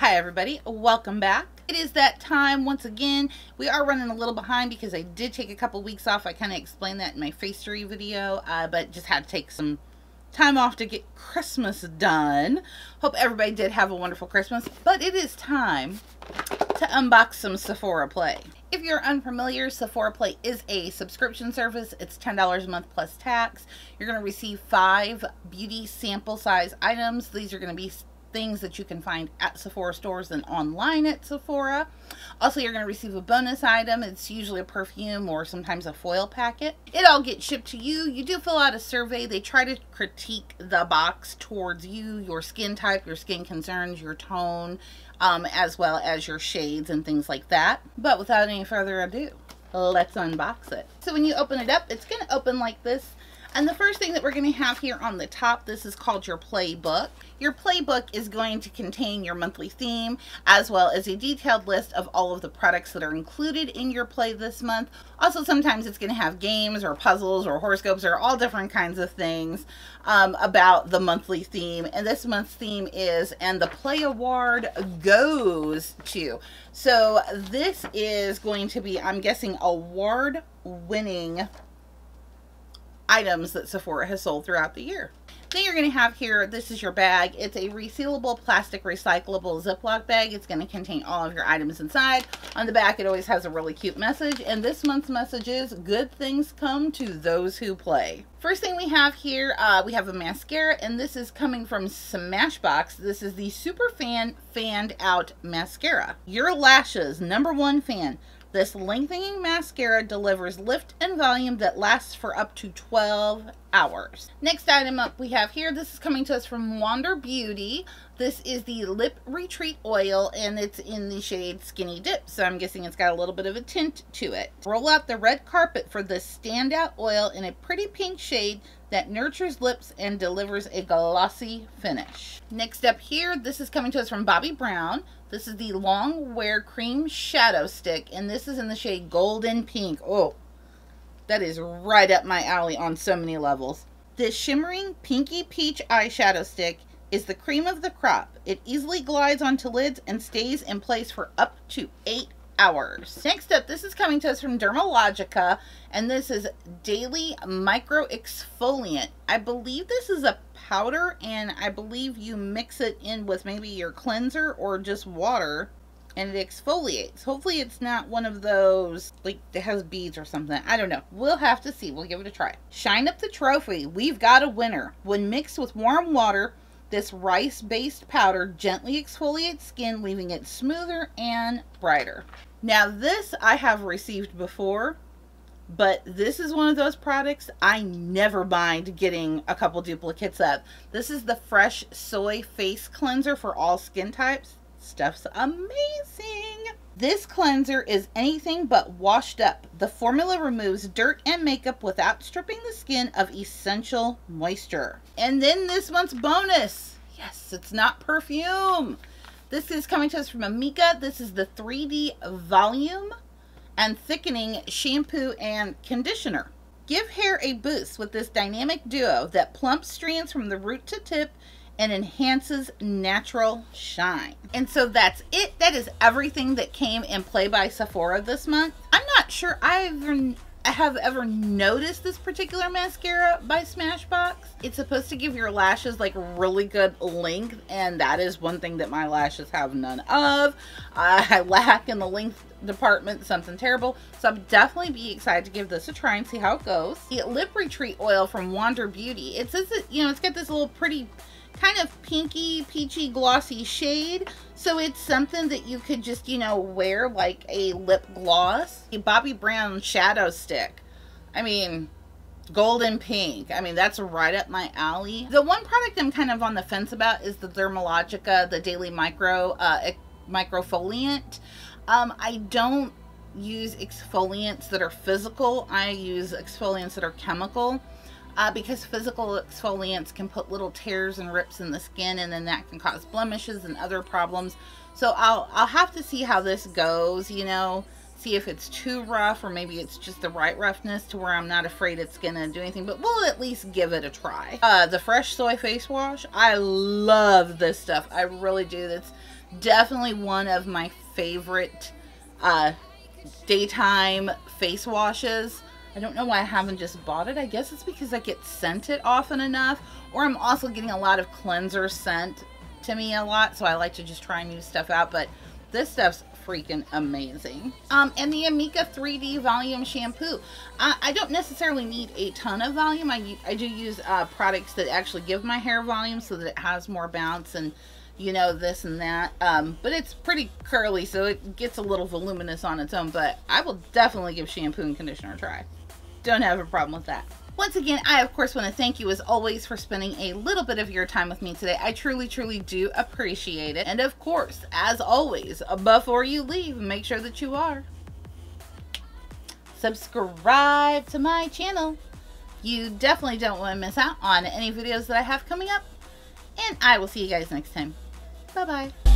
Hi everybody, welcome back. It is that time once again. We are running a little behind because I did take a couple weeks off. I kind of explained that in my facery video, but just had to take some time off to get Christmas done. Hope everybody did have a wonderful Christmas, but it is time to unbox some Sephora Play. If you're unfamiliar, Sephora Play is a subscription service. It's $10 a month plus tax. You're going to receive 5 beauty sample size items. These are going to be things that you can find at Sephora stores and online at Sephora. Also, you're going to receive a bonus item. It's usually a perfume or sometimes a foil packet. It all gets shipped to you. You do fill out a survey. They try to critique the box towards you, your skin type, your skin concerns, your tone, as well as your shades and things like that. But without any further ado, let's unbox it. So when you open it up, it's going to open like this. And the first thing that we're going to have here on the top, this is called your playbook. Your playbook is going to contain your monthly theme, as well as a detailed list of all of the products that are included in your play this month. Also, sometimes it's going to have games or puzzles or horoscopes or all different kinds of things about the monthly theme. And this month's theme is, and the Play Award goes to. So this is going to be, I'm guessing, award-winning items that Sephora has sold throughout the year. Then you're going to have here, this is your bag. It's a resealable plastic recyclable Ziploc bag. It's going to contain all of your items inside. On the back, it always has a really cute message. And this month's message is, good things come to those who play. First thing we have here, we have a mascara, and this is coming from Smashbox. This is the Super Fan Fanned Out Mascara. Your lashes, #1 fan. This lengthening mascara delivers lift and volume that lasts for up to 12 hours. Next item up we have here, this is coming to us from Wander Beauty. This is the Lip Retreat Oil, and it's in the shade Skinny Dip, so I'm guessing it's got a little bit of a tint to it. Roll out the red carpet for this standout oil in a pretty pink shade that nurtures lips and delivers a glossy finish. Next up here, this is coming to us from Bobbi Brown. This is the Long Wear Cream Shadow Stick, and this is in the shade Golden Pink. Oh, that is right up my alley on so many levels. This shimmering pinky peach eyeshadow stick is the cream of the crop. It easily glides onto lids and stays in place for up to 8 hours. Next up, this is coming to us from Dermalogica, and this is Daily Micro Exfoliant. I believe this is a powder, and I believe you mix it in with maybe your cleanser or just water, and it exfoliates. Hopefully it's not one of those, like, that has beads or something. I don't know. We'll have to see. We'll give it a try. Shine up the trophy. We've got a winner. When mixed with warm water, this rice-based powder gently exfoliates skin, leaving it smoother and brighter. Now, this I have received before, but this is one of those products I never mind getting a couple duplicates of. This is the Fresh Soy Face Cleanser for all skin types. Stuff's amazing. This cleanser is anything but washed up. The formula removes dirt and makeup without stripping the skin of essential moisture. And then this month's bonus. Yes, it's not perfume. This is coming to us from M.A.C. This is the 3D Volume and Thickening Shampoo and Conditioner. Give hair a boost with this dynamic duo that plumps strands from the root to tip and enhances natural shine. And so that's it. That is everything that came in Play by Sephora this month. I'm not sure I have ever noticed this particular mascara by Smashbox. It's supposed to give your lashes like really good length, and that is one thing that my lashes have none of. I lack in the length department, something terrible. So I'll definitely be excited to give this a try and see how it goes. The Lip Retreat Oil from Wander Beauty. It says that, you know, it's got this little pretty kind of pinky, peachy, glossy shade. So it's something that you could just, you know, wear like a lip gloss. A Bobbi Brown shadow stick. I mean, golden pink. I mean, that's right up my alley. The one product I'm kind of on the fence about is the Dermalogica, the Daily Microfoliant. I don't use exfoliants that are physical. I use exfoliants that are chemical. Because physical exfoliants can put little tears and rips in the skin, and then that can cause blemishes and other problems. So I'll have to see how this goes, you know, see if it's too rough or maybe it's just the right roughness to where I'm not afraid it's gonna do anything, but we'll at least give it a try. The Fresh Soy Face Wash, I love this stuff. I really do. Definitely one of my favorite daytime face washes. I don't know why I haven't just bought it. I guess it's because I get scented often enough, or I'm also getting a lot of cleanser sent to me a lot, so I like to just try new stuff out. But this stuff's freaking amazing. And the M.A.C 3D volume shampoo. I don't necessarily need a ton of volume. I do use products that actually give my hair volume so that it has more bounce and, you know, this and that. But it's pretty curly, so it gets a little voluminous on its own. But I will definitely give shampoo and conditioner a try. Don't have a problem with that. Once again, I of course want to thank you as always for spending a little bit of your time with me today. I truly, truly do appreciate it. And of course, as always, before you leave, make sure that you are subscribe to my channel. You definitely don't want to miss out on any videos that I have coming up. And I will see you guys next time. Bye-bye.